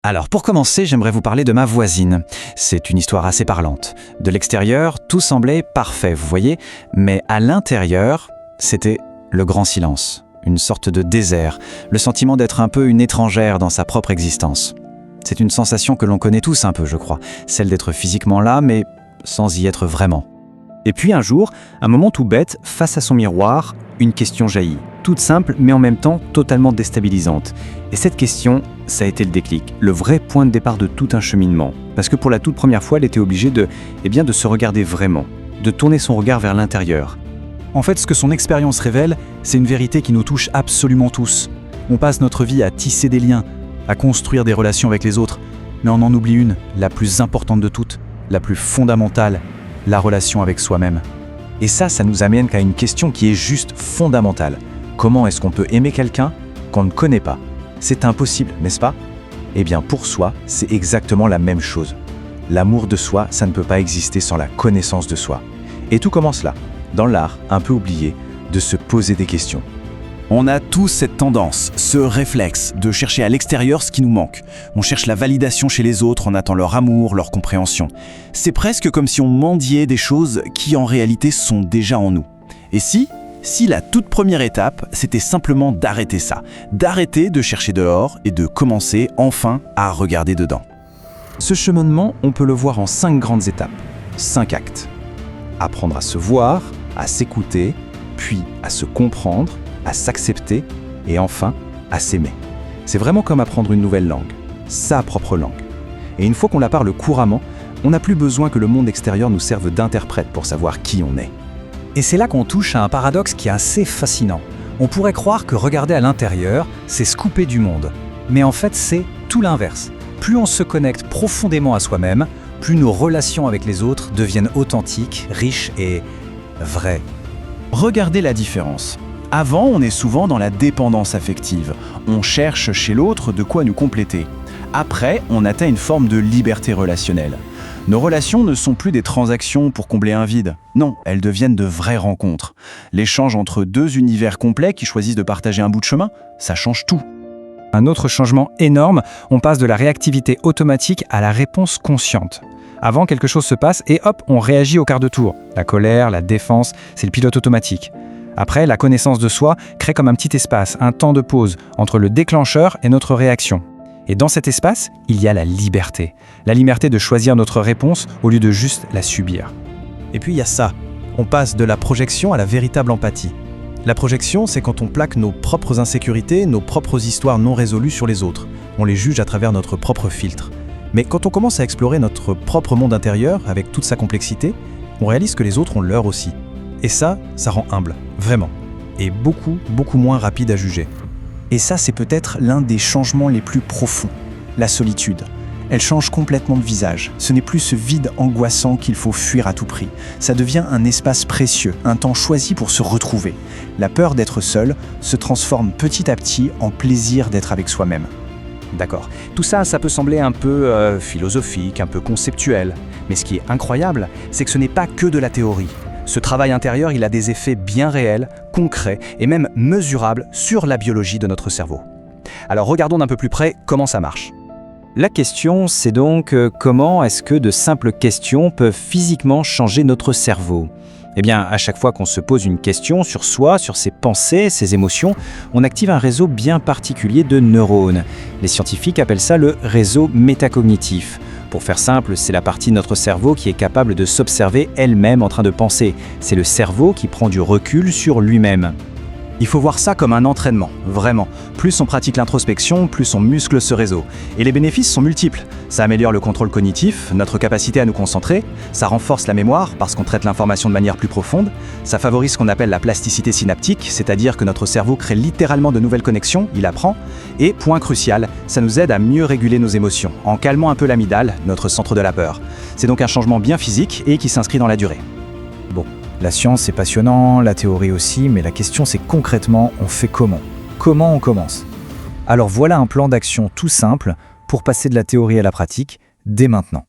Alors pour commencer, j'aimerais vous parler de ma voisine. C'est une histoire assez parlante. De l'extérieur, tout semblait parfait, vous voyez, mais à l'intérieur, c'était le grand silence, une sorte de désert, le sentiment d'être un peu une étrangère dans sa propre existence. C'est une sensation que l'on connaît tous un peu, je crois, celle d'être physiquement là, mais sans y être vraiment. Et puis un jour, un moment tout bête, face à son miroir, une question jaillit. Toute simple, mais en même temps totalement déstabilisante. Et cette question, ça a été le déclic, le vrai point de départ de tout un cheminement. Parce que pour la toute première fois, elle était obligée de se regarder vraiment, de tourner son regard vers l'intérieur. En fait, ce que son expérience révèle, c'est une vérité qui nous touche absolument tous. On passe notre vie à tisser des liens, à construire des relations avec les autres, mais on en oublie une, la plus importante de toutes, la plus fondamentale, la relation avec soi-même. Et ça nous amène à une question qui est juste fondamentale. Comment est-ce qu'on peut aimer quelqu'un qu'on ne connaît pas ? C'est impossible, n'est-ce pas ? Eh bien, pour soi, c'est exactement la même chose. L'amour de soi, ça ne peut pas exister sans la connaissance de soi. Et tout commence là, dans l'art, un peu oublié, de se poser des questions. On a tous cette tendance, ce réflexe de chercher à l'extérieur ce qui nous manque. On cherche la validation chez les autres, on attend leur amour, leur compréhension. C'est presque comme si on mendiait des choses qui en réalité sont déjà en nous. Et si la toute première étape, c'était simplement d'arrêter ça, d'arrêter de chercher dehors et de commencer enfin à regarder dedans. Ce cheminement, on peut le voir en 5 grandes étapes, 5 actes. Apprendre à se voir, à s'écouter, puis à se comprendre, à s'accepter et enfin à s'aimer. C'est vraiment comme apprendre une nouvelle langue, sa propre langue. Et une fois qu'on la parle couramment, on n'a plus besoin que le monde extérieur nous serve d'interprète pour savoir qui on est. Et c'est là qu'on touche à un paradoxe qui est assez fascinant. On pourrait croire que regarder à l'intérieur, c'est se couper du monde. Mais en fait, c'est tout l'inverse. Plus on se connecte profondément à soi-même, plus nos relations avec les autres deviennent authentiques, riches et vraies. Regardez la différence. Avant, on est souvent dans la dépendance affective. On cherche chez l'autre de quoi nous compléter. Après, on atteint une forme de liberté relationnelle. Nos relations ne sont plus des transactions pour combler un vide. Non, elles deviennent de vraies rencontres. L'échange entre deux univers complets qui choisissent de partager un bout de chemin, ça change tout. Un autre changement énorme, on passe de la réactivité automatique à la réponse consciente. Avant, quelque chose se passe et hop, on réagit au quart de tour. La colère, la défense, c'est le pilote automatique. Après, la connaissance de soi crée comme un petit espace, un temps de pause entre le déclencheur et notre réaction. Et dans cet espace, il y a la liberté. La liberté de choisir notre réponse au lieu de juste la subir. Et puis il y a ça, on passe de la projection à la véritable empathie. La projection, c'est quand on plaque nos propres insécurités, nos propres histoires non résolues sur les autres. On les juge à travers notre propre filtre. Mais quand on commence à explorer notre propre monde intérieur avec toute sa complexité, on réalise que les autres ont leur aussi. Et ça rend humble, vraiment. Et beaucoup, beaucoup moins rapide à juger. Et ça, c'est peut-être l'un des changements les plus profonds, la solitude. Elle change complètement de visage. Ce n'est plus ce vide angoissant qu'il faut fuir à tout prix. Ça devient un espace précieux, un temps choisi pour se retrouver. La peur d'être seul se transforme petit à petit en plaisir d'être avec soi-même. D'accord. Tout ça, ça peut sembler un peu philosophique, un peu conceptuel. Mais ce qui est incroyable, c'est que ce n'est pas que de la théorie. Ce travail intérieur, il a des effets bien réels, concrets et même mesurables sur la biologie de notre cerveau. Alors regardons d'un peu plus près comment ça marche. La question, c'est donc comment est-ce que de simples questions peuvent physiquement changer notre cerveau ? Eh bien, à chaque fois qu'on se pose une question sur soi, sur ses pensées, ses émotions, on active un réseau bien particulier de neurones. Les scientifiques appellent ça le réseau métacognitif. Pour faire simple, c'est la partie de notre cerveau qui est capable de s'observer elle-même en train de penser. C'est le cerveau qui prend du recul sur lui-même. Il faut voir ça comme un entraînement, vraiment. Plus on pratique l'introspection, plus on muscle ce réseau. Et les bénéfices sont multiples. Ça améliore le contrôle cognitif, notre capacité à nous concentrer, ça renforce la mémoire parce qu'on traite l'information de manière plus profonde, ça favorise ce qu'on appelle la plasticité synaptique, c'est-à-dire que notre cerveau crée littéralement de nouvelles connexions, il apprend, et, point crucial, ça nous aide à mieux réguler nos émotions, en calmant un peu l'amygdale, notre centre de la peur. C'est donc un changement bien physique et qui s'inscrit dans la durée. Bon, la science c'est passionnant, la théorie aussi, mais la question c'est concrètement, on fait comment ? Comment on commence ? Alors voilà un plan d'action tout simple pour passer de la théorie à la pratique dès maintenant.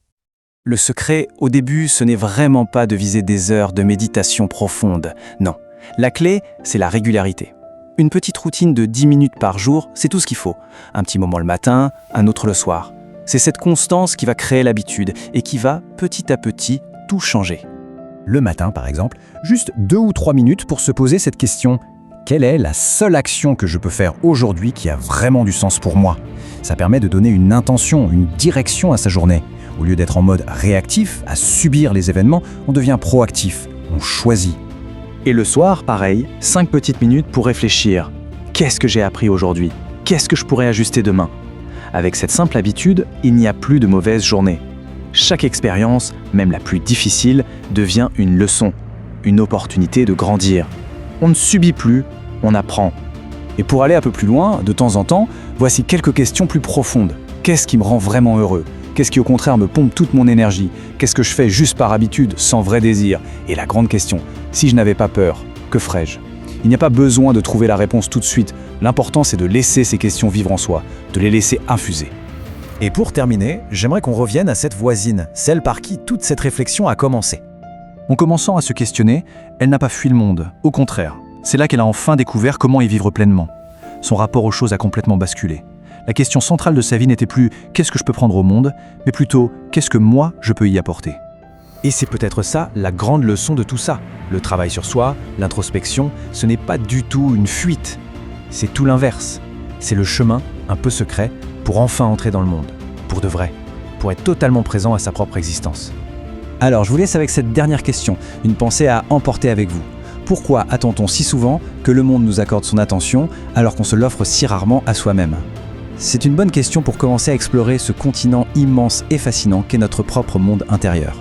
Le secret, au début, ce n'est vraiment pas de viser des heures de méditation profonde. Non, la clé, c'est la régularité. Une petite routine de 10 minutes par jour, c'est tout ce qu'il faut. Un petit moment le matin, un autre le soir. C'est cette constance qui va créer l'habitude et qui va, petit à petit, tout changer. Le matin, par exemple, juste 2 ou 3 minutes pour se poser cette question. Quelle est la seule action que je peux faire aujourd'hui qui a vraiment du sens pour moi? Ça permet de donner une intention, une direction à sa journée. Au lieu d'être en mode réactif, à subir les événements, on devient proactif, on choisit. Et le soir, pareil, 5 petites minutes pour réfléchir. Qu'est-ce que j'ai appris aujourd'hui? Qu'est-ce que je pourrais ajuster demain? Avec cette simple habitude, il n'y a plus de mauvaises journées. Chaque expérience, même la plus difficile, devient une leçon, une opportunité de grandir. On ne subit plus, on apprend. Et pour aller un peu plus loin, de temps en temps, voici quelques questions plus profondes. Qu'est-ce qui me rend vraiment heureux? Qu'est-ce qui au contraire me pompe toute mon énergie? Qu'est-ce que je fais juste par habitude, sans vrai désir? Et la grande question, si je n'avais pas peur, que ferais-je? Il n'y a pas besoin de trouver la réponse tout de suite. L'important, c'est de laisser ces questions vivre en soi, de les laisser infuser. Et pour terminer, j'aimerais qu'on revienne à cette voisine, celle par qui toute cette réflexion a commencé. En commençant à se questionner, elle n'a pas fui le monde. Au contraire, c'est là qu'elle a enfin découvert comment y vivre pleinement. Son rapport aux choses a complètement basculé. La question centrale de sa vie n'était plus « qu'est-ce que je peux prendre au monde ?», mais plutôt « qu'est-ce que moi je peux y apporter ?» Et c'est peut-être ça, la grande leçon de tout ça. Le travail sur soi, l'introspection, ce n'est pas du tout une fuite. C'est tout l'inverse. C'est le chemin, un peu secret, pour enfin entrer dans le monde. Pour de vrai. Pour être totalement présent à sa propre existence. Alors, je vous laisse avec cette dernière question, une pensée à emporter avec vous. Pourquoi attend-on si souvent que le monde nous accorde son attention alors qu'on se l'offre si rarement à soi-même? C'est une bonne question pour commencer à explorer ce continent immense et fascinant qu'est notre propre monde intérieur.